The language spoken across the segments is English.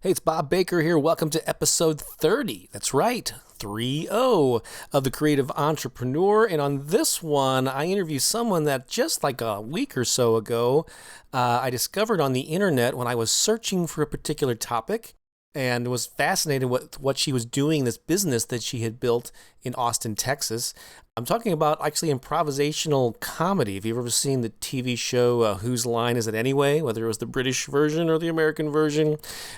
Hey, it's Bob Baker here. Welcome to episode 30. That's right, 30 of The Creative Entrepreneur. And on this one, I interview someone that just like a week or so ago, I discovered on the internet when I was searching for a particular topic and was fascinated with what she was doing, this business that she had built in Austin, Texas. I'm talking about actually improvisational comedy. If you've ever seen the TV show Whose Line Is It Anyway, whether it was the British version or the American version,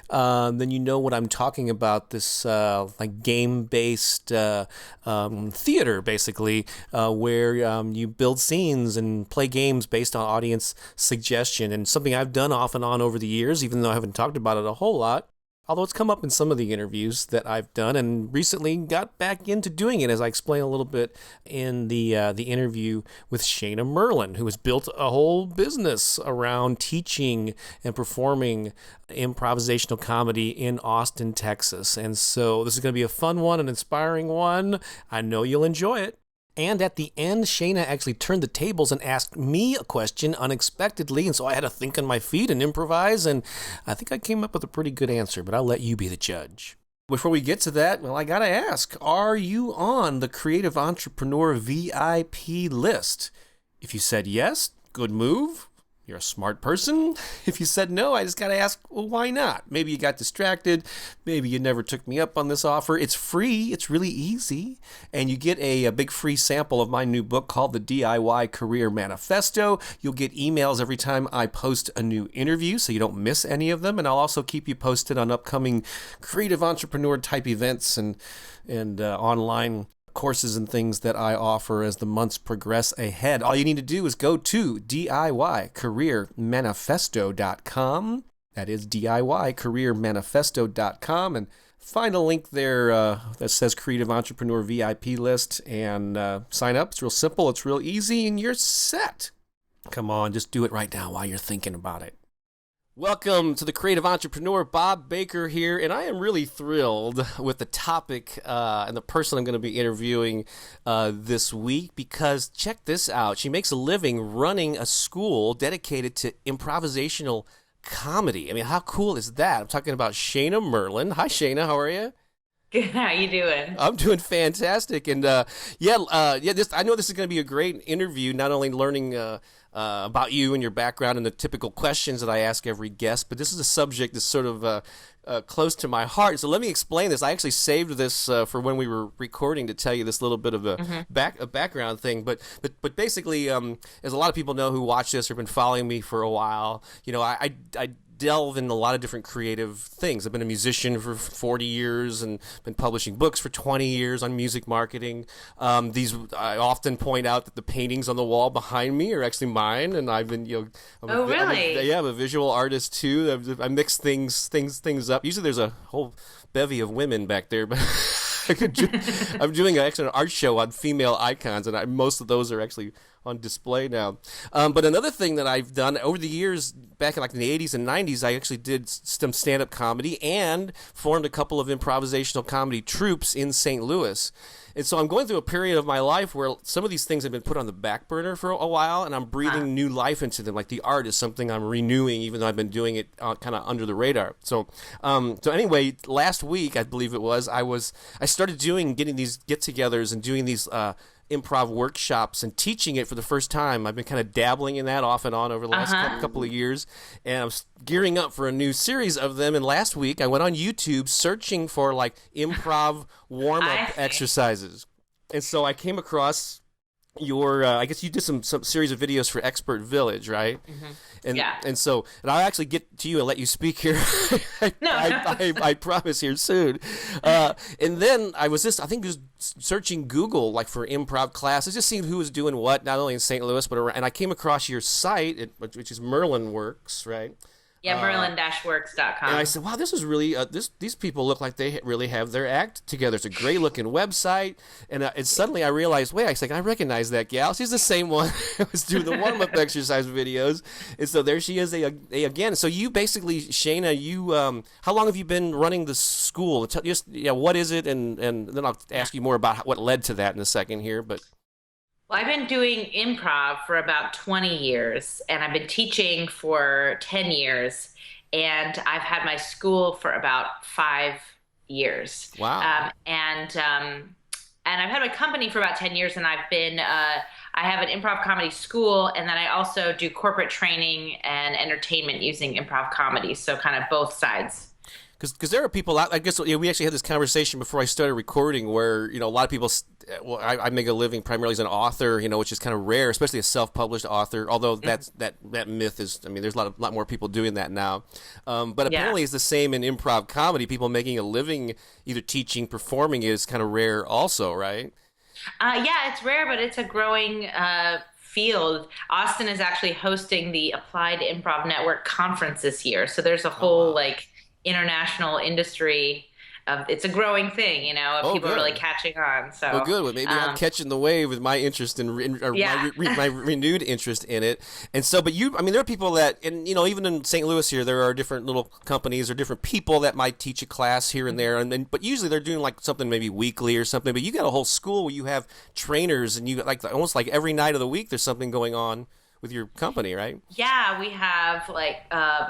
then you know what I'm talking about. This like game-based theater, basically, where you build scenes and play games based on audience suggestion. And something I've done off and on over the years, even though I haven't talked about it a whole lot. Although it's come up in some of the interviews that I've done, and recently got back into doing it, as I explain a little bit in the interview with Shana Merlin, who has built a whole business around teaching and performing improvisational comedy in Austin, Texas. And so this is going to be a fun one, an inspiring one. I know you'll enjoy it. And at the end, Shana actually turned the tables and asked me a question unexpectedly, and so I had to think on my feet and improvise, and I think I came up with a pretty good answer, but I'll let you be the judge. Before we get to that, well, I gotta ask, are you on the Creative Entrepreneur VIP list? If you said yes, good move. You're a smart person. If you said no, I just got to ask, well, why not? Maybe you got distracted. Maybe you never took me up on this offer. It's free. It's really easy. And you get a big free sample of my new book called The DIY Career Manifesto. You'll get emails every time I post a new interview so you don't miss any of them. And I'll also keep you posted on upcoming creative entrepreneur type events and online courses and things that I offer as the months progress ahead. All you need to do is go to DIYcareermanifesto.com. That is DIYcareermanifesto.com, and find a link there that says Creative Entrepreneur VIP list, and sign up. It's real simple. It's real easy, and you're set. Come on, just do it right now while you're thinking about it. Welcome to the Creative Entrepreneur. Bob Baker here, and I am really thrilled with the topic and the person I'm going to be interviewing this week, because check this out. She makes a living running a school dedicated to improvisational comedy. I mean, how cool is that? I'm talking about Shana Merlin. Hi, Shana. How are you? Good. How you doing? I'm doing fantastic, and I know this is going to be a great interview. Not only learning about you and your background and the typical questions that I ask every guest, but this is a subject that's sort of close to my heart. So let me explain this. I actually saved this for when we were recording to tell you this little bit of a background thing. But basically, as a lot of people know who watch this or have been following me for a while, you know, I delve in a lot of different creative things. I've been a musician for 40 years and been publishing books for 20 years on music marketing. I often point out that the paintings on the wall behind me are actually mine, and I've been, Oh, really? I'm a visual artist too. I mix things up. Usually there's a whole bevy of women back there, but I'm doing actually an art show on female icons, and most of those are actually on display now. But another thing that I've done over the years, back in like the 80s and 90s, I actually did some stand-up comedy and formed a couple of improvisational comedy troupes in St. Louis. And so I'm going through a period of my life where some of these things have been put on the back burner for a while, and I'm breathing new life into them. Like the art is something I'm renewing, even though I've been doing it kind of under the radar. So anyway, last week, I believe it was, I started getting these get-togethers and doing these improv workshops and teaching it for the first time. I've been kind of dabbling in that off and on over the last couple of years, and I'm gearing up for a new series of them. And last week I went on YouTube searching for like improv warm-up exercises, and so I came across your I guess you did some series of videos for Expert Village, right? And Yeah. and I'll actually get to you and let you speak here. No. I promise here soon. And then I think just searching Google like for improv classes, just seeing who was doing what, not only in St. Louis but around. And I came across your site, which is Merlin Works, right? Yeah, And Merlin-works.com. I said, wow, this is really, these people look like they really have their act together. It's a great looking website. And suddenly I realized, wait, I recognize that gal. She's the same one who was doing the warm-up exercise videos. And so there she is again. So you basically, Shana, how long have you been running the school? What is it? And then I'll ask you more about what led to that in a second here. But Well, I've been doing improv for about 20 years, and I've been teaching for 10 years. and I've had my school for about 5 years. Wow. And I've had my company for about 10 years, and I have an improv comedy school, and then I also do corporate training and entertainment using improv comedy. So kind of both sides. Because there are people out, I guess, we actually had this conversation before I started recording where, a lot of people, well, I make a living primarily as an author, which is kind of rare, especially a self-published author, although that myth is, there's a lot more people doing that now. But apparently it's the same in improv comedy. People making a living either teaching, performing is kind of rare also, right? Yeah, it's rare, but it's a growing field. Austin is actually hosting the Applied Improv Network conference this year. So there's a whole international industry of it's a growing thing, people are really catching on. So well, good. Well, maybe I'm catching the wave with my interest my renewed interest in it. And so, but there are people that, and even in St. Louis here, there are different little companies or different people that might teach a class here and there, but usually they're doing like something maybe weekly or something. But you got a whole school where you have trainers, and you got almost like every night of the week there's something going on with your company, right? Yeah, we have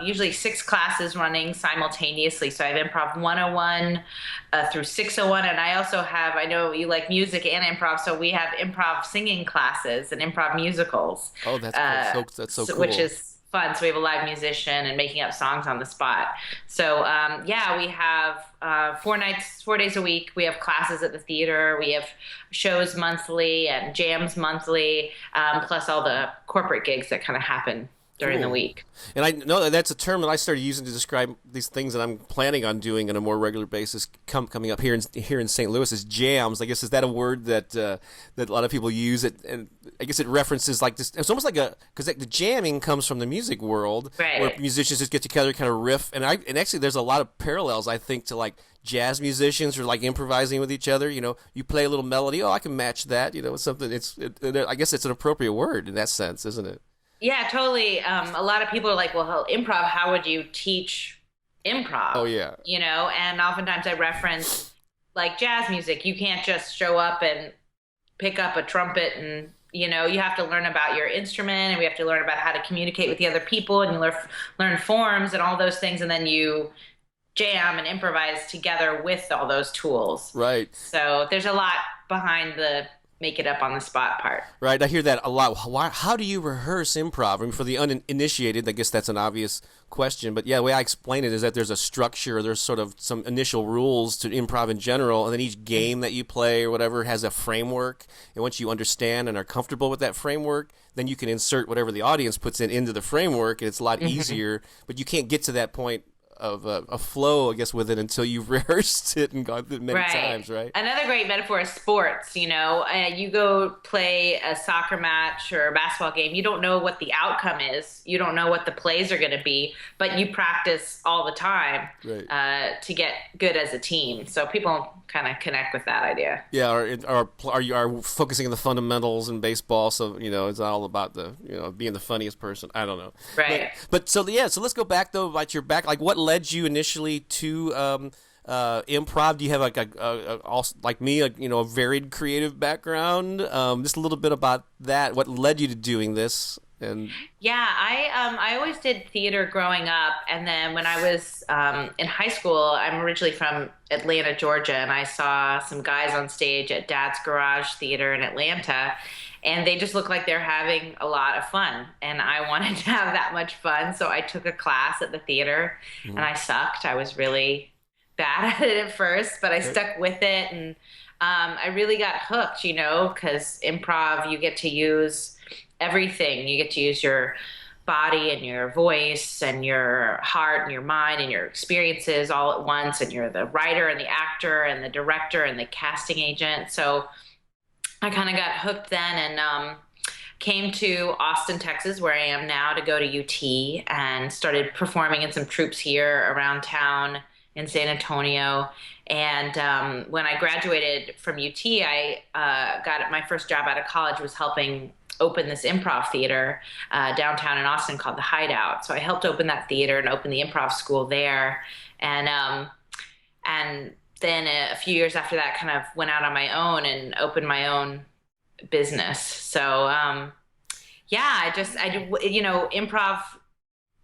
usually 6 classes running simultaneously. So I have Improv 101 through 601. And I also have, I know you like music and improv, so we have improv singing classes and improv musicals. Oh, that's cool. That's so cool. Which is fun. So we have a live musician and making up songs on the spot. So we have 4 days a week. We have classes at the theater. We have shows monthly and jams monthly, plus all the corporate gigs that kind of happen during the week. And I know that's a term that I started using to describe these things that I'm planning on doing on a more regular basis coming up here in St. Louis is jams. I guess, is that a word that a lot of people use? It, and I guess it references like this. It's almost like because the jamming comes from the music world, right, where musicians just get together, kind of riff. And actually there's a lot of parallels, I think, to like jazz musicians or like improvising with each other. You play a little melody. Oh, I can match that. It's something. I guess it's an appropriate word in that sense, isn't it? Yeah, totally. A lot of people are like, well, improv, how would you teach improv? Oh, yeah. And oftentimes I reference like jazz music. You can't just show up and pick up a trumpet and, you have to learn about your instrument, and we have to learn about how to communicate with the other people, and you learn forms and all those things. And then you jam and improvise together with all those tools. Right. So there's a lot behind the make it up on the spot part. Right. I hear that a lot. How do you rehearse improv? For the uninitiated, I guess that's an obvious question. But yeah, the way I explain it is that there's a structure, there's sort of some initial rules to improv in general, and then each game that you play or whatever has a framework. And once you understand and are comfortable with that framework, then you can insert whatever the audience puts into the framework, and it's a lot easier. But you can't get to that point of a flow, I guess, with it until you've rehearsed it and gone through it many times, right? Another great metaphor is sports. You go play a soccer match or a basketball game. You don't know what the outcome is. You don't know what the plays are going to be, but you practice all the time to get good as a team. So people kind of connect with that idea. Yeah, are you focusing on the fundamentals in baseball? So it's all about the being the funniest person. I don't know. Right. But so let's go back though. About your back, like what led you initially to improv? Do you have like me, a varied creative background? Just a little bit about that. What led you to doing this? And yeah, I always did theater growing up, and then when I was in high school, I'm originally from Atlanta, Georgia, and I saw some guys on stage at Dad's Garage Theater in Atlanta, and they just looked like they're having a lot of fun, and I wanted to have that much fun, so I took a class at the theater, and I sucked. I was really bad at it at first, but I stuck with it, and I really got hooked, because improv, you get to use everything. You get to use your body and your voice and your heart and your mind and your experiences all at once, and you're the writer and the actor and the director and the casting agent. So I kind of got hooked then, and came to Austin, Texas, where I am now, to go to UT, and started performing in some troupes here around town in San Antonio. And when I graduated from UT, I got my first job out of college was helping open this improv theater downtown in Austin called The Hideout. So I helped open that theater and open the improv school there. And then a few years after that, kind of went out on my own and opened my own business. So improv,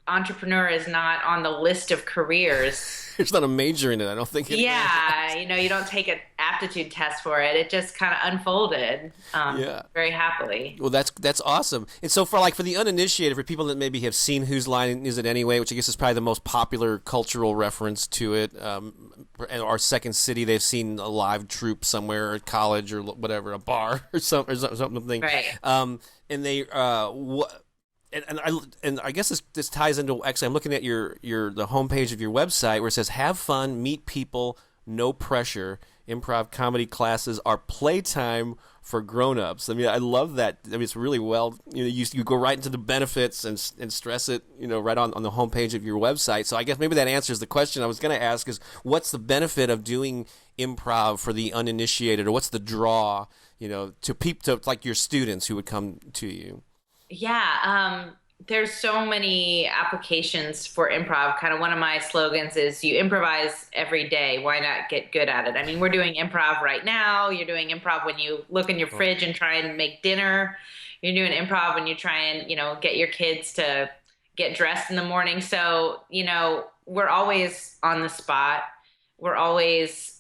entrepreneur is not on the list of careers. There's not a major in it, I don't think. Yeah, you don't take an aptitude test for it. It just kind of unfolded Yeah. very happily. Well, that's awesome. And so for the uninitiated, for people that maybe have seen Whose Line Is It Anyway, which I guess is probably the most popular cultural reference to it, or Second City, they've seen a live troupe somewhere at college or whatever, a bar or something. Right. And they and I guess this ties into, actually I'm looking at the homepage of your website where it says have fun, meet people, no pressure. Improv comedy classes are playtime for grown-ups. I mean, I love that. I mean, it's really well, you go right into the benefits and stress it, right on the homepage of your website. So I guess maybe that answers the question I was going to ask is what's the benefit of doing improv for the uninitiated, or what's the draw, to people, to like your students who would come to you? Yeah, there's so many applications for improv. Kind of one of my slogans is you improvise every day. Why not get good at it? I mean, we're doing improv right now. You're doing improv when you look in your fridge and try and make dinner. You're doing improv when you try and, get your kids to get dressed in the morning. So, we're always on the spot. We're always,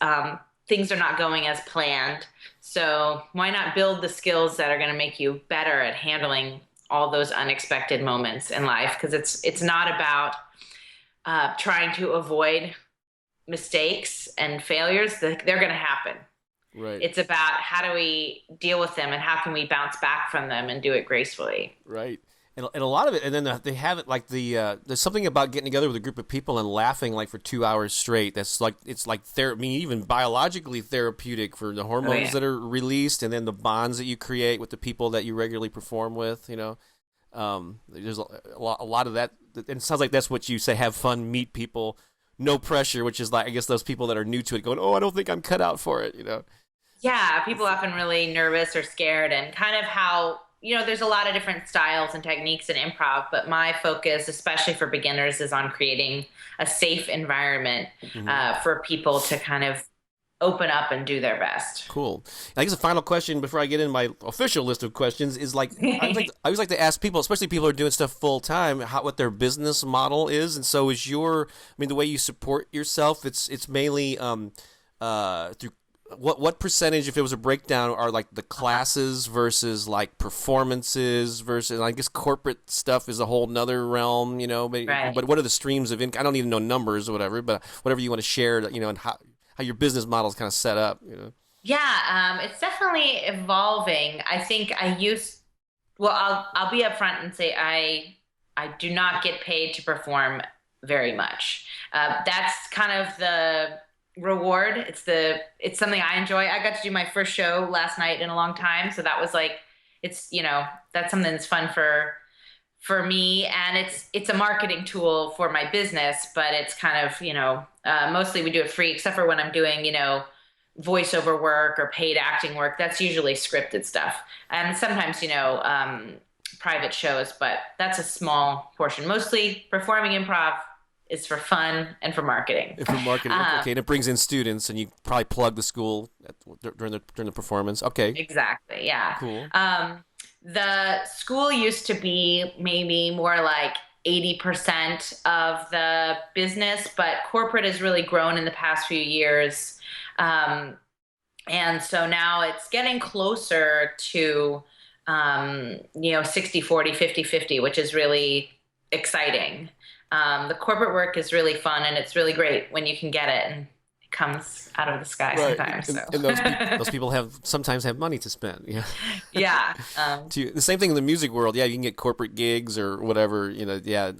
things are not going as planned. So why not build the skills that are going to make you better at handling all those unexpected moments in life? Because it's not about trying to avoid mistakes and failures. They're going to happen. Right. It's about how do we deal with them and how can we bounce back from them and do it gracefully. Right. And a lot of it, and then they have it like there's something about getting together with a group of people and laughing like for 2 hours straight. That's like, it's like even biologically therapeutic for the hormones that are released, and then the bonds that you create with the people that you regularly perform with. There's a lot of that. And it sounds like that's what you say: have fun, meet people, no pressure. Which is like, I guess, those people that are new to it going, "Oh, I don't think I'm cut out for it." Yeah, people often really nervous or scared, and kind of how. There's a lot of different styles and techniques in improv, but my focus, especially for beginners, is on creating a safe environment for people to kind of open up and do their best. Cool. I guess the final question before I get in my official list of questions is I always like to ask people, especially people who are doing stuff full time, what their business model is. And so is the way you support yourself, it's mainly through what percentage, if it was a breakdown, are like the classes versus like performances versus, I guess corporate stuff is a whole nother realm, Right. But what are the streams of income? I don't even know numbers or whatever, but whatever you want to share, and how your business model is kind of set up, Yeah, it's definitely evolving. I think I'll be upfront and say I do not get paid to perform very much. That's kind of the reward. It's something I enjoy. I got to do my first show last night in a long time, so that was like, it's that's something that's fun for me, and it's a marketing tool for my business, but it's kind of mostly we do it free, except for when I'm doing voiceover work or paid acting work. That's usually scripted stuff, and sometimes private shows, but that's a small portion. Mostly performing improv is for fun and for marketing. And for marketing, okay. And it brings in students, and you probably plug the school during the performance. Okay. Exactly. Yeah. Cool. The school used to be maybe more like 80% of the business, but corporate has really grown in the past few years. And so now it's getting closer to 60-40, 50-50, which is really exciting. The corporate work is really fun, and it's really great when you can get it and it comes out of the sky sometimes. So. And those people sometimes have money to spend. Yeah. Yeah. The same thing in the music world. Yeah, you can get corporate gigs or whatever,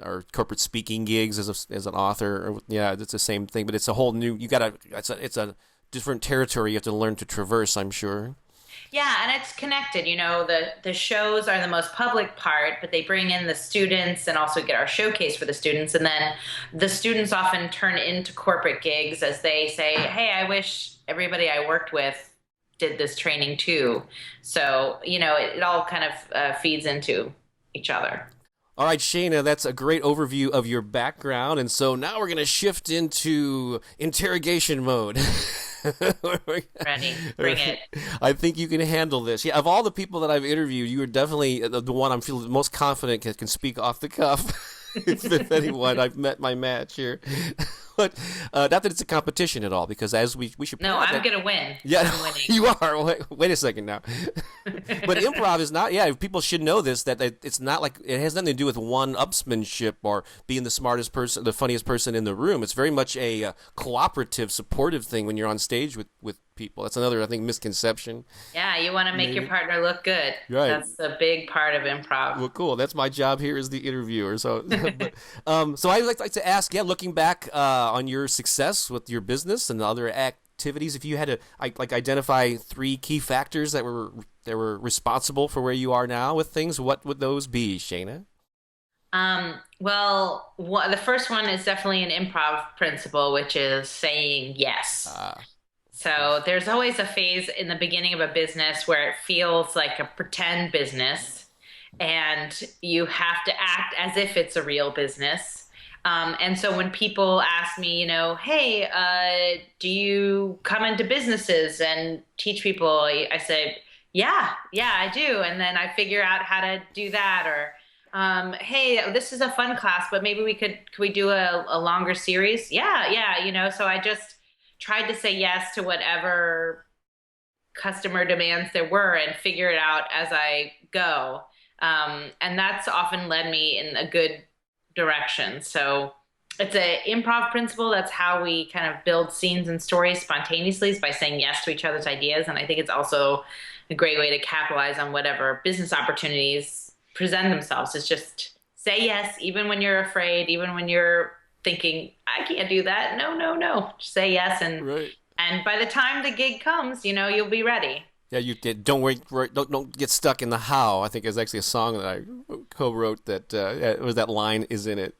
or corporate speaking gigs as an author. Or, yeah, it's the same thing, but it's a whole new. It's a different territory you have to learn to traverse, I'm sure. Yeah, and it's connected. The shows are the most public part, but they bring in the students and also get our showcase for the students. And then the students often turn into corporate gigs as they say, hey, I wish everybody I worked with did this training too. So, it all kind of feeds into each other. All right, Shana, that's a great overview of your background. And so now we're going to shift into interrogation mode. Ready. Bring it. I think you can handle this. Yeah, of all the people that I've interviewed, you are definitely the one I'm feeling most confident can speak off the cuff. if anyone, I've met my match here. But not that it's a competition at all, because as we should point No, out I'm that gonna win. yeah, I'm winning. you are. Wait a second now. But improv is not. Yeah, people should know this. That it's not like it has nothing to do with one-upsmanship or being the smartest person, the funniest person in the room. It's very much a cooperative, supportive thing when you're on stage with people. That's another, I think, misconception. Yeah, you want to make your Maybe. partner look good. Right. That's a big part of improv. Well, cool. That's my job here as the interviewer. So, but, so I would like to ask, yeah, looking back on your success with your business and other activities, if you had to like identify three key factors that were responsible for where you are now with things, what would those be, Shana? Well, the first one is definitely an improv principle, which is saying yes. Uh, So there's always a phase in the beginning of a business where it feels like a pretend business and you have to act as if it's a real business. And so when people ask me, hey, do you come into businesses and teach people? I say, yeah, I do. And then I figure out how to do that. Or, hey, this is a fun class, but maybe could we do a longer series? Yeah, so I just tried to say yes to whatever customer demands there were and figure it out as I go. And that's often led me in a good direction. So it's a improv principle. That's how we kind of build scenes and stories spontaneously, is by saying yes to each other's ideas. And I think it's also a great way to capitalize on whatever business opportunities present themselves, is just say yes, even when you're afraid, even when you're thinking, I can't do that. No, no, no. Just say yes. right. And by the time the gig comes, you'll be ready. Yeah, you did. Don't wait. Don't get stuck in the how. I think is actually a song that I co-wrote that it was that line is in it.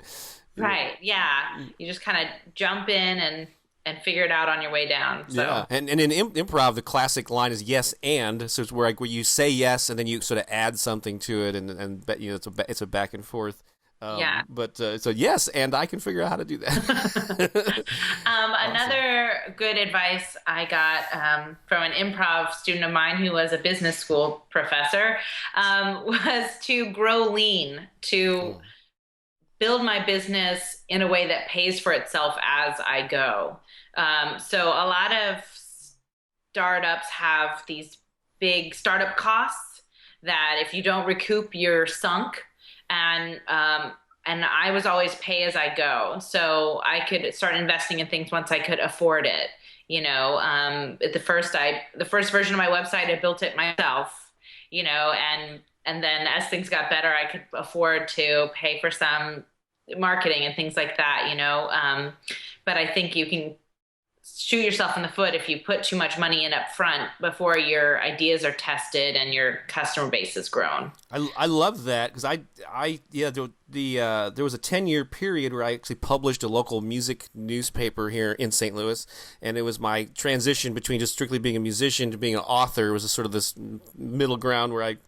Right. Yeah. You just kind of jump in and figure it out on your way down. So. Yeah, and in improv, the classic line is yes and. So it's where you say yes and then you sort of add something to it, and it's a back and forth. Yeah. But so yes, and I can figure out how to do that. Awesome. Another good advice I got from an improv student of mine who was a business school professor was to grow lean, to build my business in a way that pays for itself as I go. So a lot of startups have these big startup costs that if you don't recoup, you're sunk. And I was always pay as I go, so I could start investing in things once I could afford it. The first version of my website, I built it myself. And then as things got better, I could afford to pay for some marketing and things like that. But I think you can shoot yourself in the foot if you put too much money in up front before your ideas are tested and your customer base has grown. I love that because there was a 10-year period where I actually published a local music newspaper here in St. Louis, and it was my transition between just strictly being a musician to being an author. It was a sort of this middle ground where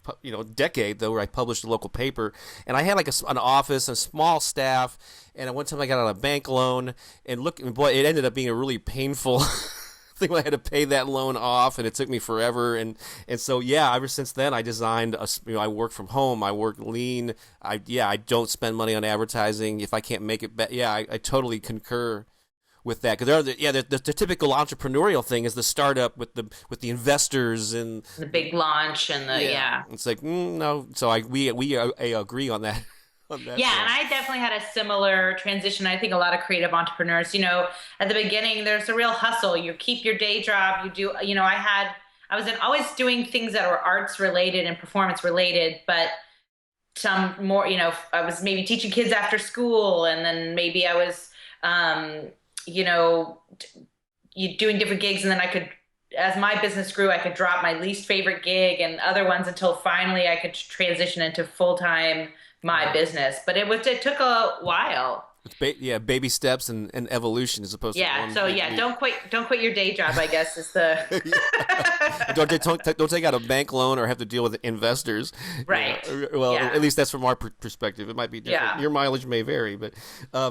decade though, where I published a local paper, and I had like an office, a small staff, and at one time I got on a bank loan, and boy, it ended up being a really painful thing. I had to pay that loan off, and it took me forever. And so yeah, ever since then, I designed I work from home. I work lean. I don't spend money on advertising if I can't make it. I totally concur with that, because the typical entrepreneurial thing is the startup with the investors and the big launch and It's like no. So we agree on that. Yeah, and I definitely had a similar transition. I think a lot of creative entrepreneurs, at the beginning, there's a real hustle. You keep your day job. You do, I was always doing things that were arts related and performance related, but some more, I was maybe teaching kids after school, and then maybe I was, doing different gigs, and then I could, as my business grew, I could drop my least favorite gig and other ones until finally I could transition into full-time my business. But it took a while. Baby steps and evolution as opposed to one. So don't quit your day job, I guess is the don't take out a bank loan or have to deal with investors. Right. Well, at least that's from our perspective. It might be different. Yeah. Your mileage may vary, but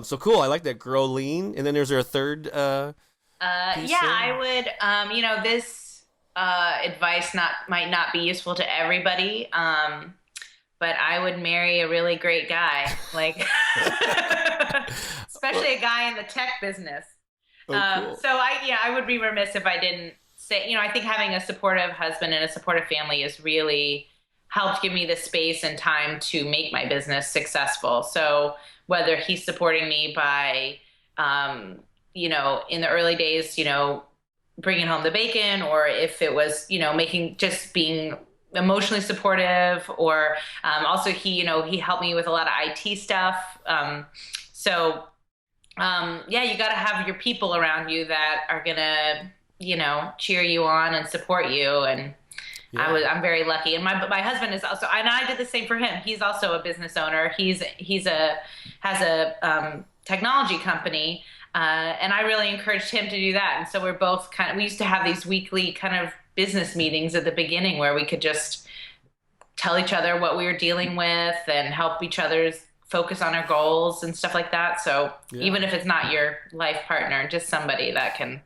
so cool. I like that. Grow lean. And then there's there a third piece there? I would this advice might not be useful to everybody. but I would marry a really great guy, like especially a guy in the tech business. Oh, cool. I would be remiss if I didn't say, I think having a supportive husband and a supportive family has really helped give me the space and time to make my business successful. So whether he's supporting me by, in the early days, bringing home the bacon, or if it was, just being emotionally supportive, or also he helped me with a lot of IT stuff. So yeah, you got to have your people around you that are gonna, cheer you on and support you. And Yeah. I'm very lucky. And my husband is also, and I did the same for him. He's also a business owner. Has a technology company, and I really encouraged him to do that. And so we're both we used to have these weekly kind of business meetings at the beginning where we could just tell each other what we were dealing with and help each other's focus on our goals and stuff like that. So Yeah. even if it's not your life partner, just somebody that can.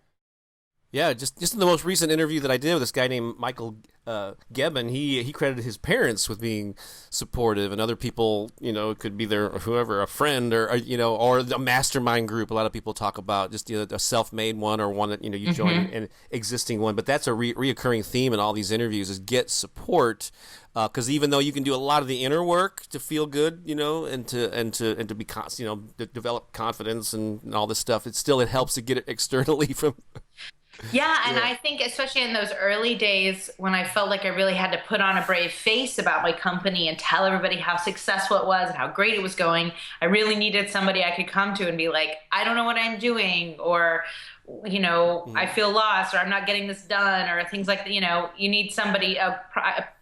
Yeah, just in the most recent interview that I did with this guy named Michael Gebbin, he credited his parents with being supportive, and other people, it could be their whoever, a friend, or a mastermind group. A lot of people talk about just a self-made one, or one that you join an existing one. But that's a reoccurring theme in all these interviews: is get support. Because even though you can do a lot of the inner work to feel good, and to be, to develop confidence and all this stuff, it helps to get it externally from. Yeah, and I think especially in those early days when I felt like I really had to put on a brave face about my company and tell everybody how successful it was and how great it was going, I really needed somebody I could come to and be like, I don't know what I'm doing, or I feel lost, or I'm not getting this done, or things like that. You need somebody, a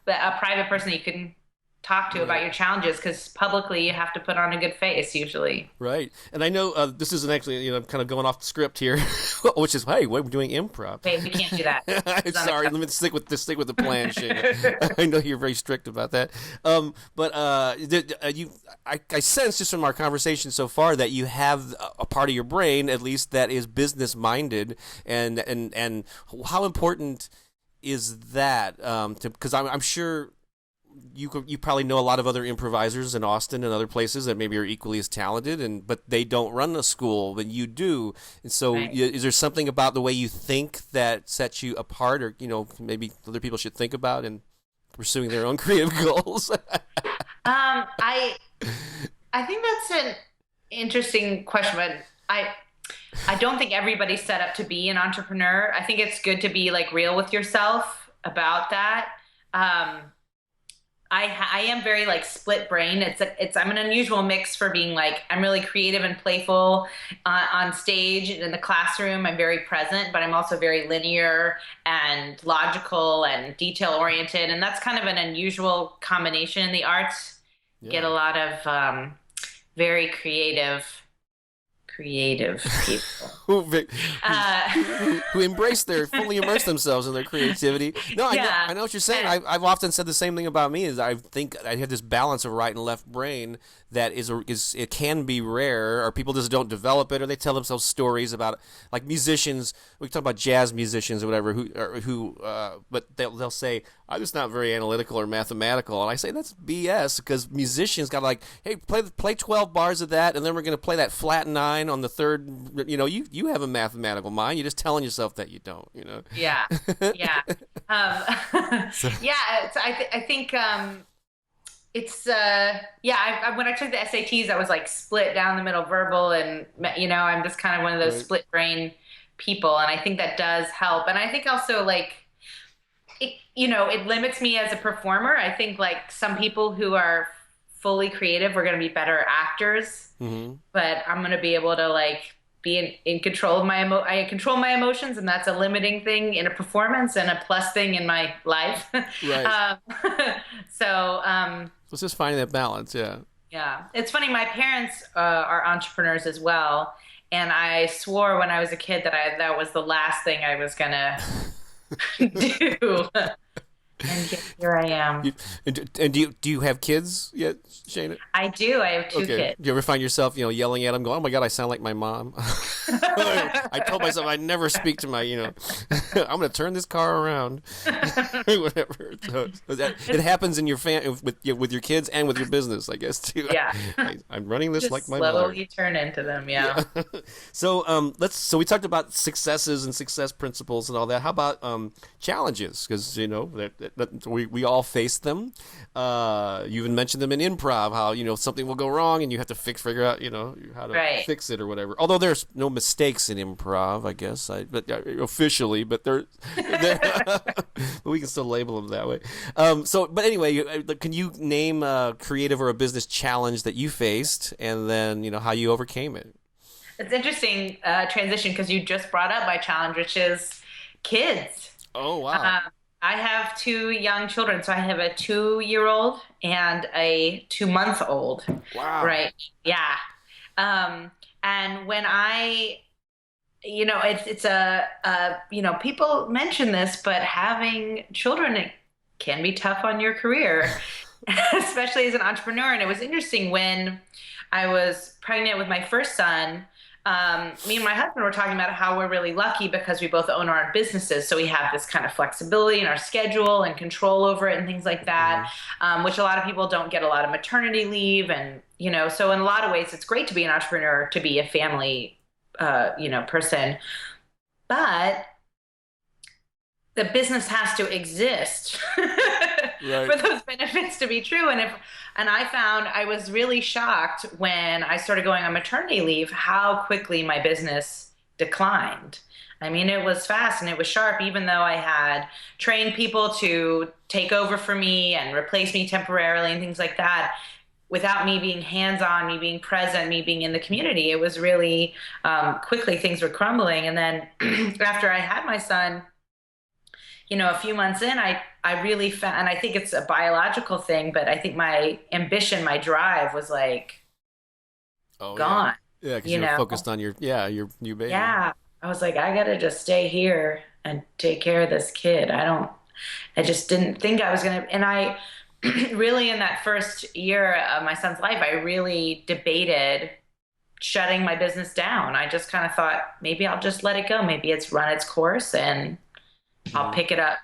private person that you can talk to about your challenges, because publicly you have to put on a good face usually. Right. And I know this isn't actually, I'm kind of going off the script here, which is, hey, we're doing improv. Wait, we can't do that. I'm sorry. Let me stick with the plan, Shana. I know you're very strict about that. But I sense just from our conversation so far that you have a part of your brain, at least, that is business minded, and how important is that? Because I'm sure you probably know a lot of other improvisers in Austin and other places that maybe are equally as talented, but they don't run a school, but you do. And so, Right. Is there something about the way you think that sets you apart, or maybe other people should think about in pursuing their own creative goals? I think that's an interesting question, but I don't think everybody's set up to be an entrepreneur. I think it's good to be like real with yourself about that. I am very like split brain. I'm an unusual mix for being like, I'm really creative and playful on stage. In the classroom, I'm very present, but I'm also very linear and logical and detail oriented. And that's kind of an unusual combination in the arts. Yeah. Get a lot of very creative people. Who embrace fully immerse themselves in their creativity. No, I know what you're saying. I've often said the same thing about me. Is I think I have this balance of right and left brain that is it can be rare, or people just don't develop it, or they tell themselves stories about it. Like musicians. We talk about jazz musicians or whatever, but they'll say, I'm just not very analytical or mathematical, and I say that's BS, because musicians got like, hey, play 12 bars of that, and then we're going to play that flat 9 on the third. You have a mathematical mind. You're just telling yourself that you don't. Yeah, yeah, yeah. I think it's when I took the SATs, I was like split down the middle, verbal, and I'm just kind of one of those split brain people, and I think that does help. And I think also like it limits me as a performer. I think like some people who are fully creative are going to be better actors, but I'm going to be able to like be in control of I control my emotions, and that's a limiting thing in a performance and a plus thing in my life. Right. So it's just finding that balance. Yeah. Yeah, it's funny. My parents are entrepreneurs as well, and I swore when I was a kid that was the last thing I was gonna do. And here I am. You, and do you have kids yet, Shana? I do. I have two Okay. kids. Do you ever find yourself, yelling at them, going, "Oh my God, I sound like my mom"? I told myself I'd never speak to my, I'm going to turn this car around, whatever. So it happens in your with your kids and with your business, I guess too. Yeah. I'm running this Just like my mother. slowly turn into them. Yeah. So so we talked about successes and success principles and all that. How about challenges? Because that we all face them. You even mentioned them in improv. How something will go wrong and you have to figure out how to fix it or whatever. Although there's no mistakes in improv, I guess. But officially, but but we can still label them that way. But anyway, can you name a creative or a business challenge that you faced, and then how you overcame it? It's interesting transition because you just brought up my challenge, which is kids. Oh, wow. I have two young children. So I have a 2-year-old and a 2-month-old. Wow. Right. Yeah. And when it's people mention this, but having children, it can be tough on your career, especially as an entrepreneur. And it was interesting when I was pregnant with my first son. Me and my husband were talking about how we're really lucky because we both own our own businesses. So we have this kind of flexibility in our schedule and control over it and things like that, which a lot of people don't get a lot of maternity leave. And, so in a lot of ways, it's great to be an entrepreneur, to be a family, person. But the business has to exist for those benefits to be true. And I found I was really shocked when I started going on maternity leave, how quickly my business declined. I mean, it was fast and it was sharp, even though I had trained people to take over for me and replace me temporarily and things like that. Without me being hands-on, me being present, me being in the community, it was really quickly things were crumbling. And then after I had my son, a few months in, I really found, and I think it's a biological thing, but I think my ambition, my drive was like gone. Yeah, because you're focused on your new baby. Yeah, I was like, I gotta just stay here and take care of this kid. I just didn't think I was gonna, and I really in that first year of my son's life, I really debated shutting my business down. I just kind of thought maybe I'll just let it go. Maybe it's run its course and I'll pick it up,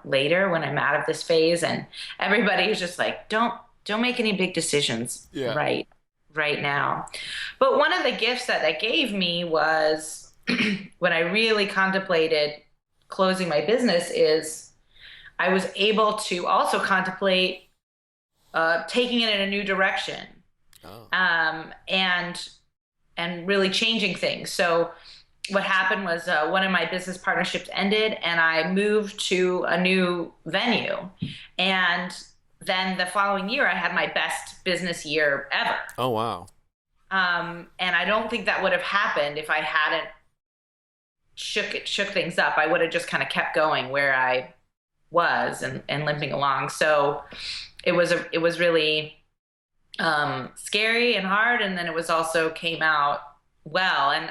later when I'm out of this phase. And everybody is just like, don't make any big decisions right now. But one of the gifts that gave me was when I really contemplated closing my business is I was able to also contemplate taking it in a new direction. And really changing things. So what happened was one of my business partnerships ended and I moved to a new venue. And then the following year I had my best business year ever. Oh, wow. And I don't think that would have happened if I hadn't shook things up. I would have just kind of kept going where I was and limping along. So it was really scary and hard. And then it was also came out well. And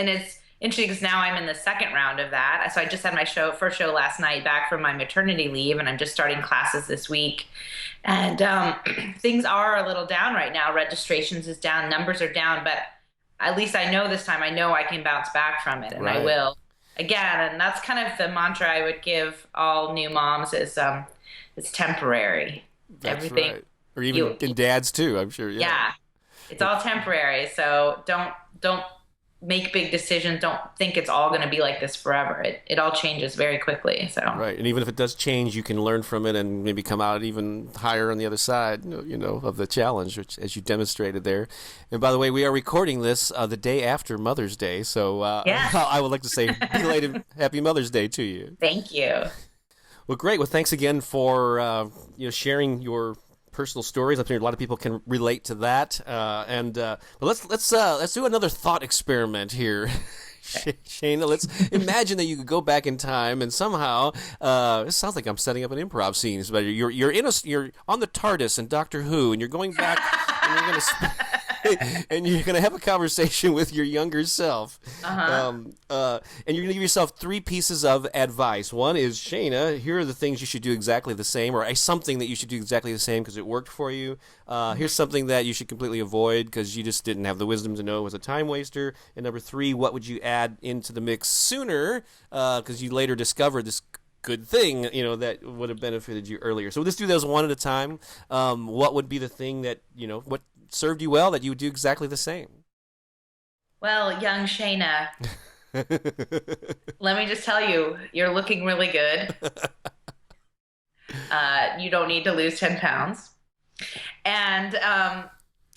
it's interesting because now I'm in the second round of that. So I just had my first show last night back from my maternity leave, and I'm just starting classes this week. And things are a little down right now. Registrations is down, numbers are down, but at least I know this time, I know I can bounce back from it, and I will again. And that's kind of the mantra I would give all new moms is it's temporary. That's everything. Right. Or even in dads too, I'm sure. Yeah. It's all temporary. So don't make big decisions. Don't think it's all going to be like this forever. It all changes very quickly. So right, and even if it does change, you can learn from it and maybe come out even higher on the other side, of the challenge, which, as you demonstrated there. And by the way, we are recording this the day after Mother's Day, so I would like to say belated Happy Mother's Day to you. Thank you. Well, great. Well, thanks again for sharing your personal stories. I'm sure a lot of people can relate to that. But let's do another thought experiment here. Shana, let's imagine that you could go back in time and somehow this sounds like I'm setting up an improv scene, but you're on the TARDIS in Doctor Who, and you're going back and you're going to and you're going to have a conversation with your younger self. Uh-huh. And you're going to give yourself three pieces of advice. One is, Shana, here are the things you should do exactly the same, or something that you should do exactly the same because it worked for you. Here's something that you should completely avoid because you just didn't have the wisdom to know it was a time waster. And number three, what would you add into the mix sooner because you later discovered this good thing, that would have benefited you earlier. So let's do those one at a time. What would be the thing that, what served you well that you would do exactly the same? Well, young Shana, let me just tell you, you're looking really good. You don't need to lose 10 pounds. And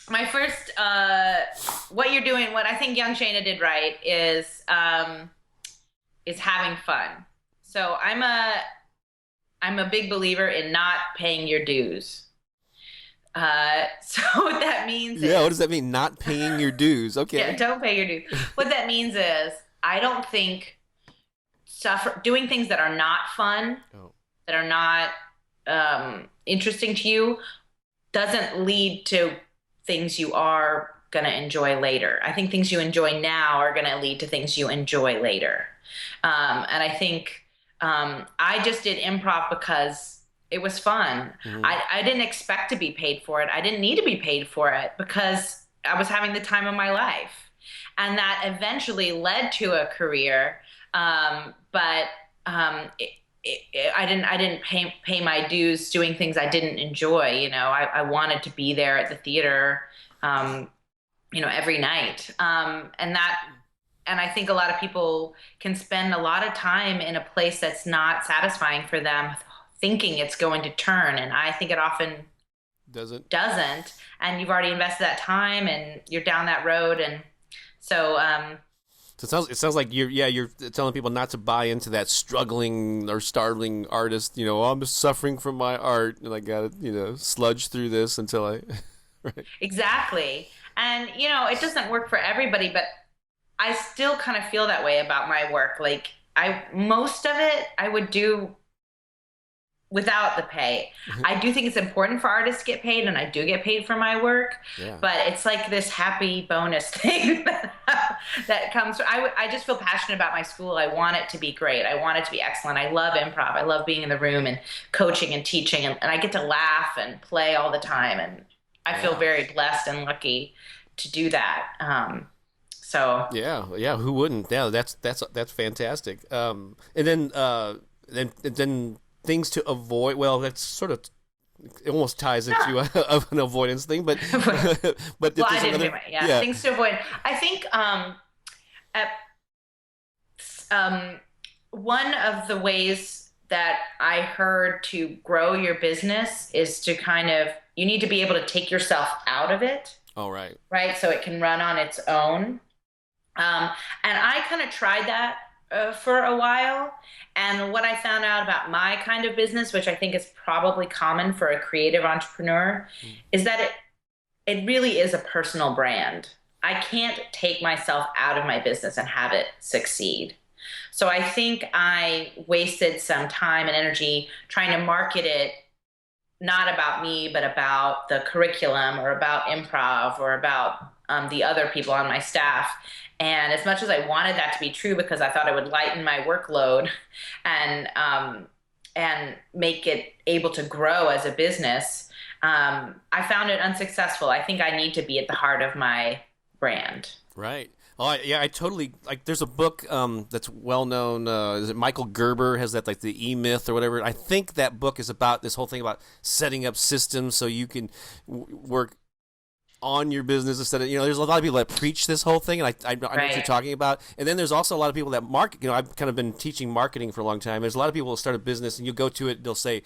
my first, what you're doing, what I think young Shana did right is having fun. So I'm a big believer in not paying your dues. So what that means what does that mean? Not paying your dues. Okay. Yeah, don't pay your dues. What that means is I don't think doing things that are not fun, that are not interesting to you, doesn't lead to things you are going to enjoy later. I think things you enjoy now are going to lead to things you enjoy later. And I think I just did improv because it was fun. Mm-hmm. I didn't expect to be paid for it. I didn't need to be paid for it because I was having the time of my life. And that eventually led to a career. But I didn't pay my dues doing things I didn't enjoy. I wanted to be there at the theater, every night. And I think a lot of people can spend a lot of time in a place that's not satisfying for them, thinking it's going to turn. And I think it often doesn't. And you've already invested that time and you're down that road. And so, so it sounds like you're telling people not to buy into that struggling or starving artist, I'm suffering from my art and I got to, sludge through this until I, right. Exactly. And, it doesn't work for everybody, but I still kind of feel that way about my work. Like most of it I would do without the pay. I do think it's important for artists to get paid, and I do get paid for my work. Yeah. But it's like this happy bonus thing that comes. I just feel passionate about my school. I want it to be great. I want it to be excellent. I love improv. I love being in the room and coaching and teaching, and I get to laugh and play all the time. And I feel very blessed and lucky to do that. So yeah, who wouldn't? Yeah, that's fantastic. And then things to avoid. Well, that's sort of, it almost ties into an avoidance thing, but but well, I didn't things to avoid. I think one of the ways that I heard to grow your business is to you need to be able to take yourself out of it. Oh, right. Right, so it can run on its own. And I kind of tried that for a while. And what I found out about my kind of business, which I think is probably common for a creative entrepreneur, is that it really is a personal brand. I can't take myself out of my business and have it succeed. So I think I wasted some time and energy trying to market it, not about me, but about the curriculum or about improv or about the other people on my staff. And as much as I wanted that to be true because I thought it would lighten my workload and make it able to grow as a business, I found it unsuccessful. I think I need to be at the heart of my brand. Right. Oh, I totally, like, there's a book that's well known. Is it Michael Gerber has that, like, the E-Myth or whatever? I think that book is about this whole thing about setting up systems so you can work on your business instead of, there's a lot of people that preach this whole thing, and I know what you're talking about. And then there's also a lot of people that market, I've kind of been teaching marketing for a long time. There's a lot of people who start a business and you go to it, they'll say,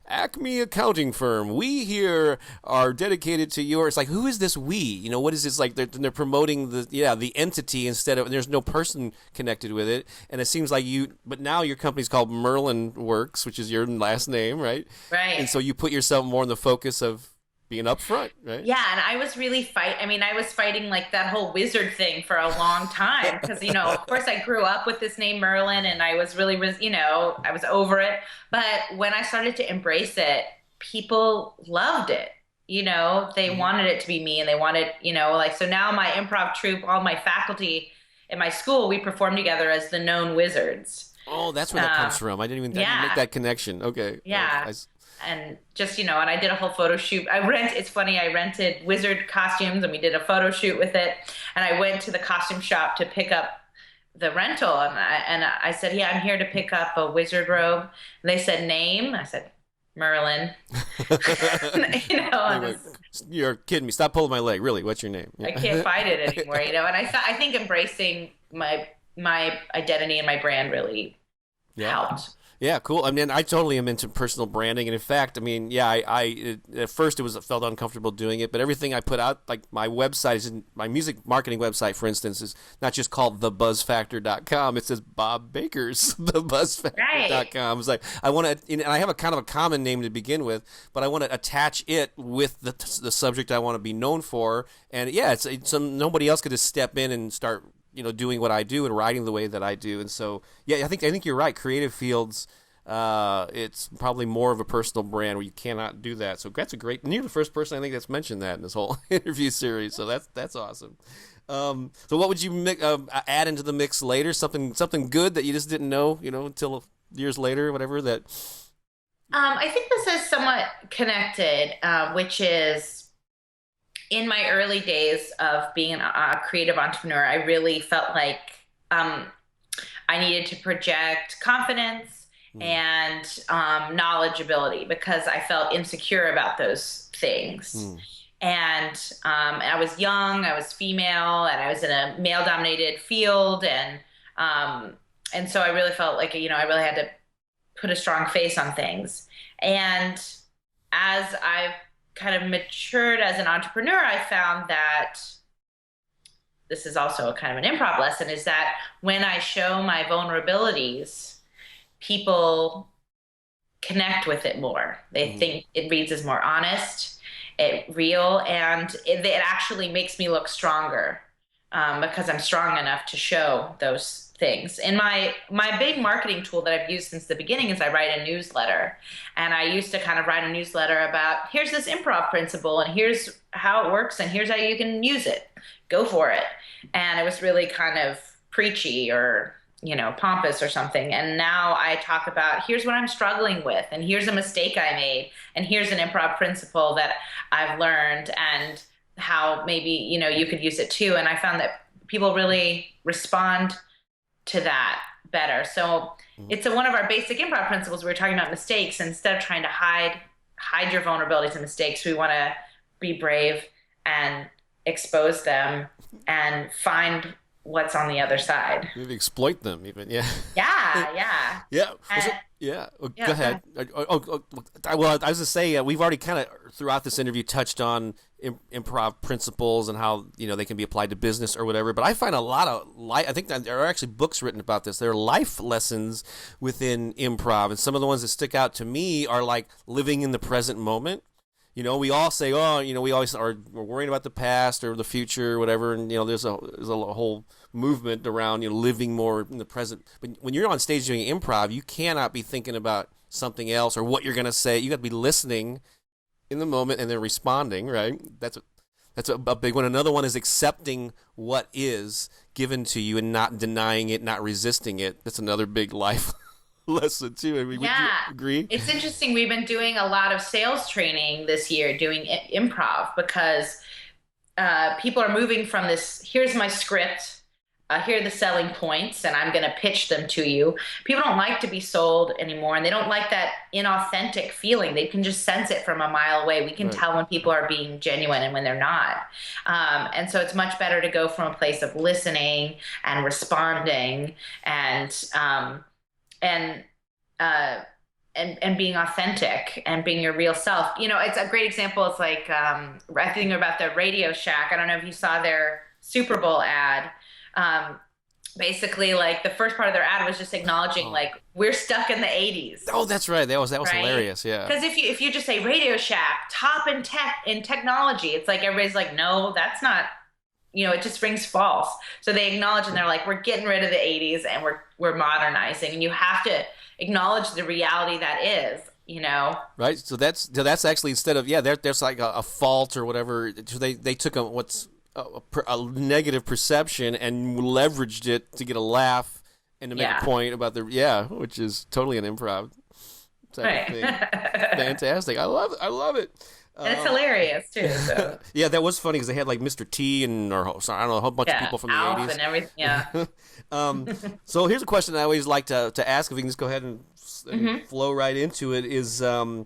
Acme Accounting Firm, we here are dedicated to your, it's like, who is this we? What is this? Like, they're promoting the entity instead of, there's no person connected with it. And it seems like but now your company's called Merlin Works, which is your last name, right? Right. And so you put yourself more in the focus of being upfront, right? Yeah, and I was really I was fighting like that whole wizard thing for a long time because, of course I grew up with this name Merlin and I was really, I was over it. But when I started to embrace it, people loved it. they wanted it to be me and they wanted, like, so now my improv troupe, all my faculty in my school, we perform together as the known wizards. Oh, that's where that Um, comes from. I didn't make yeah, that connection. Okay. yeah. And just, and I did a whole photo shoot. It's funny, I rented wizard costumes and we did a photo shoot with it. And I went to the costume shop to pick up the rental and I said, yeah, I'm here to pick up a wizard robe. And they said, name? I said, Merlin. And Like, you're kidding me. Stop pulling my leg. Really, what's your name? I can't fight it anymore, And I think embracing my identity and my brand really helped. Yeah, cool. I mean, I totally am into personal branding, and in fact, I mean, yeah, at first I felt uncomfortable doing it, but everything I put out, like my website, my music marketing website, for instance, is not just called thebuzzfactor.com. It says Bob Baker's thebuzzfactor.com. It's like I want to, and I have a kind of a common name to begin with, but I want to attach it with the subject I want to be known for, and yeah, it's nobody else could just step in and start doing what I do and writing the way that I do. And so, yeah, I think you're right. Creative fields, it's probably more of a personal brand where you cannot do that. So that's and you're the first person I think that's mentioned that in this whole interview series. So that's awesome. So what would you add into the mix later? Something good that you just didn't know, until years later, whatever that. I think this is somewhat connected, which is, in my early days of being a creative entrepreneur, I really felt like I needed to project confidence and knowledgeability because I felt insecure about those things. And I was young, I was female, and I was in a male-dominated field, and so I really felt like I really had to put a strong face on things. And as I've kind of matured as an entrepreneur, I found that this is also a kind of an improv lesson, is that when I show my vulnerabilities, people connect with it more. They think it reads as more honest, real, and it actually makes me look stronger because I'm strong enough to show those things. And my big marketing tool that I've used since the beginning is I write a newsletter. And I used to kind of write a newsletter about, here's this improv principle and here's how it works and here's how you can use it. Go for it. And it was really kind of preachy or pompous or something. And now I talk about, here's what I'm struggling with, and here's a mistake I made, and here's an improv principle that I've learned, and how maybe, you could use it too. And I found that people really respond to that better. So it's one of our basic improv principles. We were talking about mistakes. Instead of trying to hide your vulnerabilities and mistakes, we want to be brave and expose them and find what's on the other side. Maybe exploit them even. Yeah. Yeah. Yeah. Go ahead. Well, I was going to say, we've already kind of throughout this interview touched on improv principles and how they can be applied to business or whatever. But I find a lot of I think that there are actually books written about this. There are life lessons within improv, and some of the ones that stick out to me are like living in the present moment. We all say, we always we're worrying about the past or the future or whatever, and there's a whole movement around living more in the present. But when you're on stage doing improv, you cannot be thinking about something else or what you're going to say. You got to be listening in the moment and then responding. Right? That's a big one. Another one is accepting what is given to you and not denying it, not resisting it. That's another big life lesson too. I mean, would you agree? It's interesting. We've been doing a lot of sales training this year, doing improv, because people are moving from this, here's my script, here are the selling points, and I'm going to pitch them to you. People don't like to be sold anymore, and they don't like that inauthentic feeling. They can just sense it from a mile away. We can tell when people are being genuine and when they're not. And so it's much better to go from a place of listening and responding and being authentic and being your real self. It's a great example. It's like, I think about the Radio Shack. I don't know if you saw their Super Bowl ad. Basically, like, the first part of their ad was just acknowledging, like, we're stuck in the 80s. Oh, that's right. That was right? Hilarious. Yeah. Because if you just say Radio Shack, top in technology, it's like everybody's like, no, that's not. It just rings false. So they acknowledge, and they're like, we're getting rid of the 80s and we're modernizing. And you have to acknowledge the reality that is. you know? Right. So that's actually instead of there's like a fault or whatever. So they took a negative perception and leveraged it to get a laugh and to make a Yeah. point about which is totally an improv type of Right. thing. Fantastic. I love it. I love it. And it's hilarious too. So Yeah, that was funny because they had like Mr. T or sorry, I don't know, a whole bunch of yeah, people from the Alf 80s. and everything. Yeah. So here's a question I always like to ask. If we can just go ahead and flow right into it, is a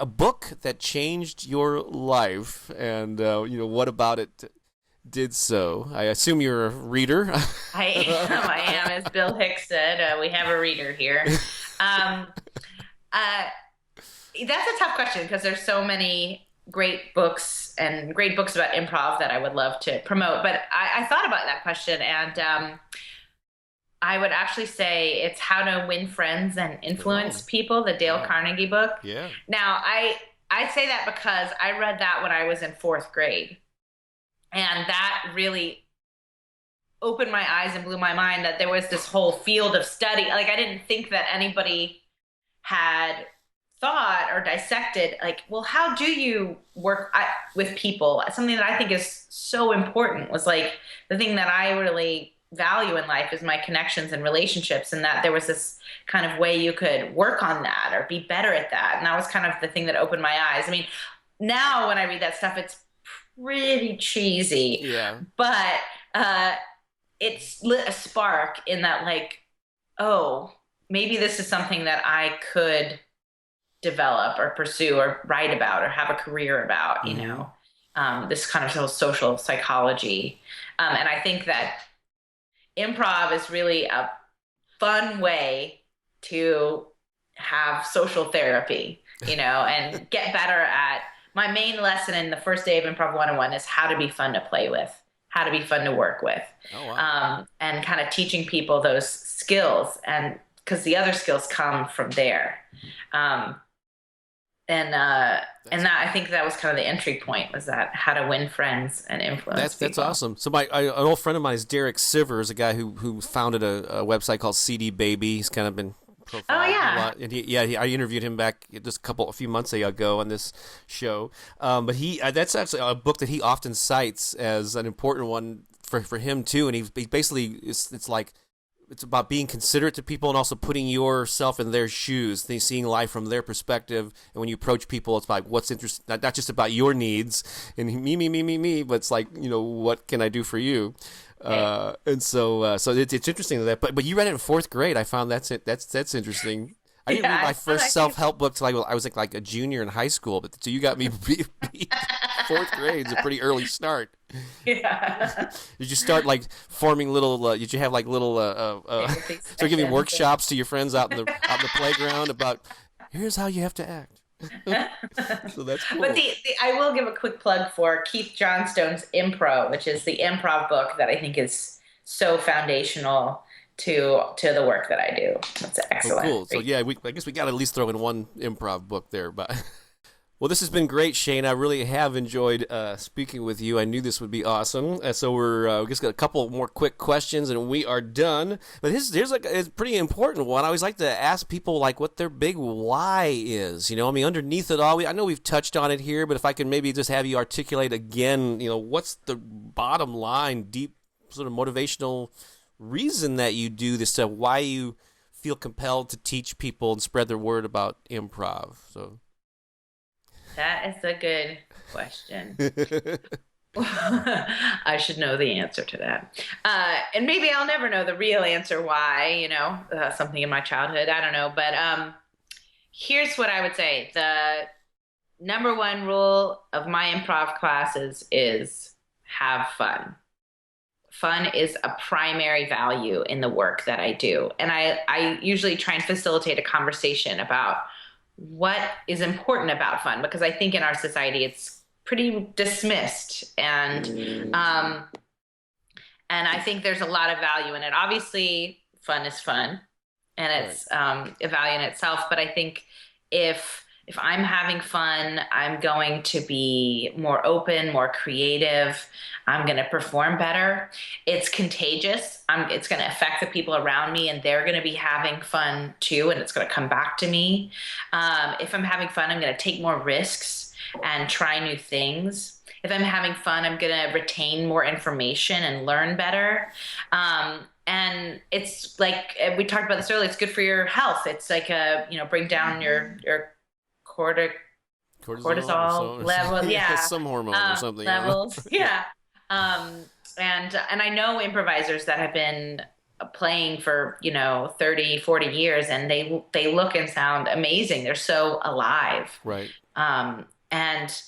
book that changed your life, and what about it did so? I assume you're a reader. I am. I am. As Bill Hicks said, we have a reader here. Um, uh, that's a tough question because there's so many great books and great books about improv that I would love to promote. But I thought about that question, and I would actually say it's How to Win Friends and Influence Oh, People, the Dale wow. Carnegie book. Yeah. Now, I say that because I read that when I was in fourth grade, and that really opened my eyes and blew my mind that there was this whole field of study. Like I didn't think that anybody had thought or dissected like, well, how do you work with people? Something that I think is so important was like the thing that I really value in life is my connections and relationships, and that there was this kind of way you could work on that or be better at that. And that was kind of the thing that opened my eyes. I mean, now when I read that stuff, it's pretty cheesy, Yeah. but it's lit a spark in that, like, oh, maybe this is something that I could develop or pursue or write about or have a career about, Mm-hmm. this kind of social psychology. And I think that improv is really a fun way to have social therapy, and get better at. My main lesson in the first day of Improv 101 is how to be fun to play with, how to be fun to work with, Oh wow. and kind of teaching people those skills, and because the other skills come from there. Um, and that I think that was kind of the entry point, was that how to win friends and influence That's people. awesome. So an old friend of mine is Derek Sivers, a guy who founded a website called CD Baby. He's kind of been Oh profiled a yeah, lot, and I interviewed him back just a few months ago on this show. But he that's actually a book that he often cites as an important one for him too. And he basically it's like it's about being considerate to people and also putting yourself in their shoes, seeing life from their perspective. And when you approach people, it's like what's interesting, not just about your needs and me, but it's like what can I do for you? right. And so it's interesting that, but you read it in fourth grade. I found that's interesting. I didn't read Yeah, my I thought first self help book till I was like a junior in high school. But so you got me beat. Fourth grade is a pretty early start. yeah. Did you start like forming little? Did you have like little? Therapy Start giving sessions. workshops to your friends out in the playground about here's how you have to act. So that's But cool. I will give a quick plug for Keith Johnstone's Impro, which is the improv book that I think is so foundational to the work that I do. That's Oh, excellent. cool. So yeah, I guess we got to at least throw in one improv book there, but. Well, this has been great, Shane. I really have enjoyed speaking with you. I knew this would be awesome. So we just got a couple more quick questions, and we are done. But here's like a pretty important one. I always like to ask people like what their big why is. I mean, underneath it all, I know we've touched on it here, but if I can maybe just have you articulate again, what's the bottom line, deep sort of motivational reason that you do this stuff? Why you feel compelled to teach people and spread the word about improv? So. That is a good question. I should know the answer to that. And maybe I'll never know the real answer why, something in my childhood. I don't know. But here's what I would say. The number one rule of my improv classes is have fun. Fun is a primary value in the work that I do. And I usually try and facilitate a conversation about what is important about fun, because I think in our society it's pretty dismissed, and I think there's a lot of value in it. Obviously, fun is fun, and it's Right. a value in itself. But I think if If I'm having fun, I'm going to be more open, more creative. I'm going to perform better. It's contagious. It's going to affect the people around me, and they're going to be having fun too, and it's going to come back to me. If I'm having fun, I'm going to take more risks and try new things. If I'm having fun, I'm going to retain more information and learn better. And it's like we talked about this earlier. It's good for your health. It's like bring down your corti- cortisol level. Yeah, Yeah, some hormone or something. levels. Yeah. And I know improvisers that have been playing for 30, 40 years, and they look and sound amazing. They're so alive. Right. And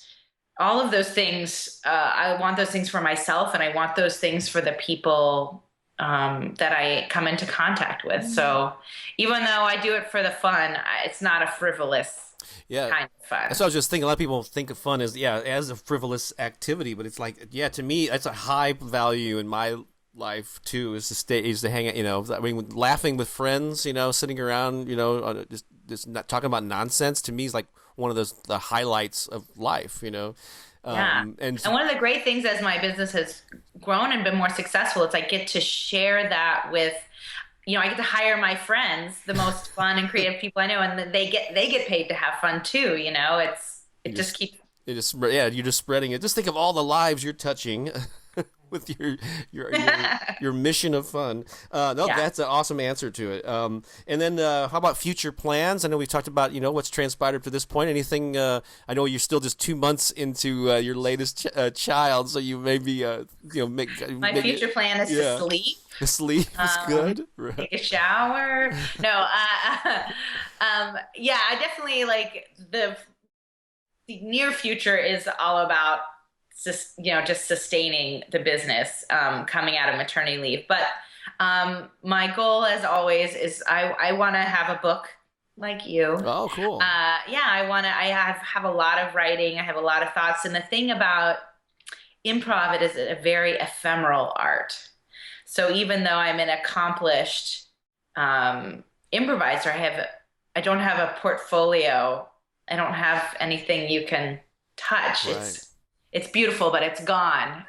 all of those things, I want those things for myself, and I want those things for the people that I come into contact with. So even though I do it for the fun, it's not a frivolous kind of fun. That's what I was just thinking. A lot of people think of fun as as a frivolous activity, but it's like, to me, that's a high value in my life too. Is to hang out. I mean, laughing with friends. Sitting around. Just not talking about nonsense. To me, is like one of the highlights of life. And one of the great things as my business has grown and been more successful, is I get to share that with, I get to hire my friends, the most fun and creative people I know, and they get paid to have fun too. It just keeps. You're just spreading it. Just think of all the lives you're touching. With your mission of fun. That's an awesome answer to it. And then how about future plans? I know we've talked about what's transpired up to this point. Anything? I know you're still just 2 months into your latest child, so you may be my future plan is to sleep. Sleep is good. Right. Take a shower. No. I definitely like the near future is all about just sustaining the business coming out of maternity leave. But my goal, as always, is I want to have a book like you. Oh, cool. I have a lot of writing. I have a lot of thoughts. And the thing about improv, it is a very ephemeral art. So even though I'm an accomplished improviser, I don't have a portfolio. I don't have anything you can touch. Right. It's beautiful, but it's gone.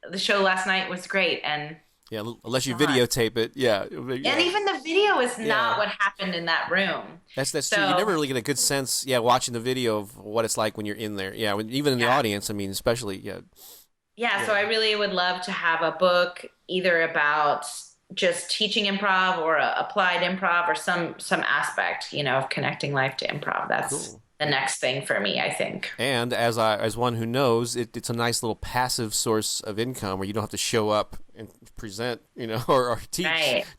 The show last night was great, and unless you videotape it, And even the video is not what happened in that room. That's true. You never really get a good sense, watching the video of what it's like when you're in there. Even in the audience. I mean, especially. So I really would love to have a book either about just teaching improv or applied improv or some aspect, of connecting life to improv. That's cool. The next thing for me, I think. And as one who knows, it's a nice little passive source of income where you don't have to show up and present, or teach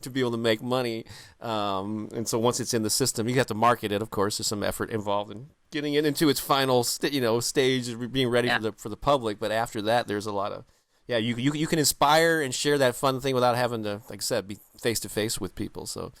to be able to make money. And so once it's in the system, you have to market it. Of course, there's some effort involved in getting it into its final, stage of being ready for the public. But after that, there's a lot of you can inspire and share that fun thing without having to, like I said, be face to face with people. So.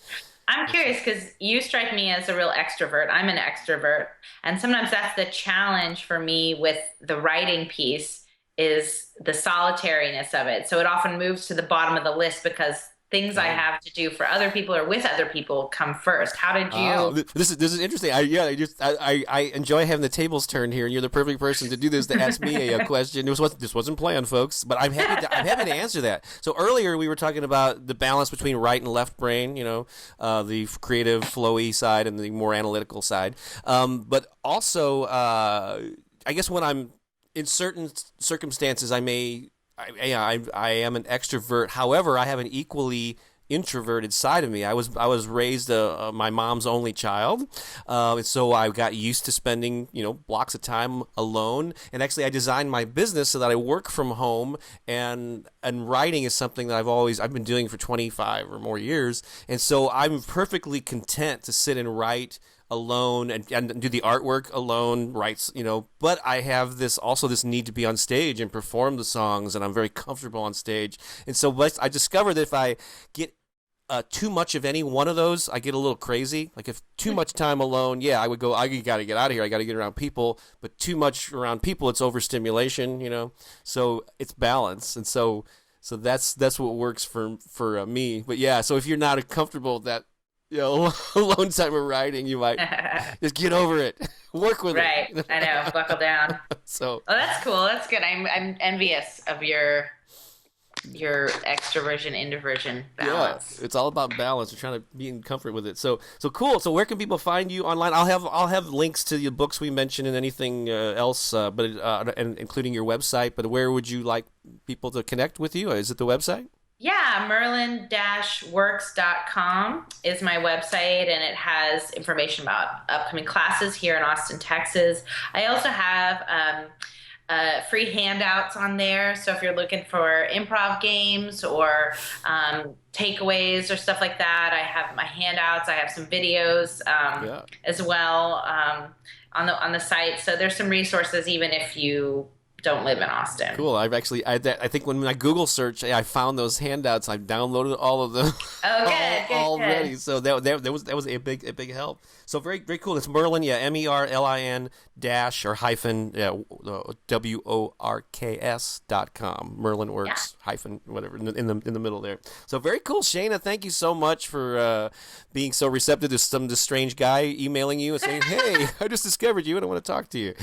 I'm curious because you strike me as a real extrovert. I'm an extrovert. And sometimes that's the challenge for me with the writing piece is the solitariness of it. So it often moves to the bottom of the list because things I have to do for other people or with other people come first. How did you? This is interesting. I enjoy having the tables turned here, and you're the perfect person to do this, to ask me a question. This wasn't planned, folks, but I'm happy to answer that. So earlier we were talking about the balance between right and left brain, the creative, flowy side and the more analytical side. But also, I guess when I'm in certain circumstances, I am an extrovert. However, I have an equally introverted side of me. I was raised my mom's only child, and so I got used to spending blocks of time alone. And actually, I designed my business so that I work from home, and writing is something that I've been doing for 25 or more years. And so I'm perfectly content to sit and write alone and do the artwork alone, but I have this need to be on stage and perform the songs, and I'm very comfortable on stage. And so I discovered that if I get too much of any one of those, I get a little crazy. Like if too much time alone, I would go, I got to get out of here. I got to get around people. But too much around people, it's overstimulation, So it's balance. And so that's what works for me. But so if you're not comfortable with that alone time of writing, you might just get over it, work with Right. it. I know. Buckle down. So Oh, that's cool. That's good. I'm envious of your extroversion introversion yeah, balance. it's all about balance. We're trying to be in comfort with it. So cool. So where can people find you online? I'll have links to the books we mentioned and anything else, but and including your website. But where would you like people to connect with you? Is it the website? Yeah, merlin-works.com is my website, and it has information about upcoming classes here in Austin, Texas. I also have free handouts on there. So if you're looking for improv games or takeaways or stuff like that, I have my handouts. I have some videos Yeah. as well on the site. So there's some resources even if you don't live in Austin. Cool. I think when I Google search, I found those handouts. I downloaded all of them Oh, good, already. good. So that was a big help. So very cool. It's Merlin, yeah, Merlin dash or hyphen WORKS.com. Merlin Yeah. Works hyphen whatever in the middle there. So very cool, Shana. Thank you so much for being so receptive to this strange guy emailing you and saying, "Hey, I just discovered you and I want to talk to you."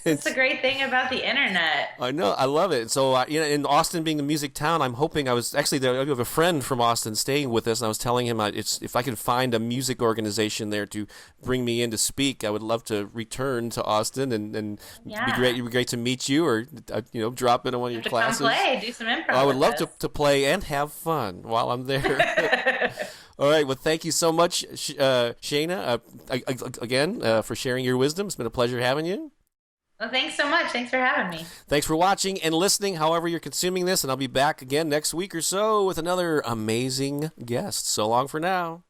That's the great thing about the internet. I know, I love it. So, in Austin being a music town, I'm hoping I was actually there. I have a friend from Austin staying with us, and I was telling him if I could find a music organization there to bring me in to speak, I would love to return to Austin, and Yeah. it'd be great to meet you or drop in on one of your To classes. come play, do some improv. I would love with to play and have fun while I'm there. us. All right. Well, thank you so much, Shana, again for sharing your wisdom. It's been a pleasure having you. Well, thanks so much. Thanks for having me. Thanks for watching and listening, however you're consuming this, and I'll be back again next week or so with another amazing guest. So long for now.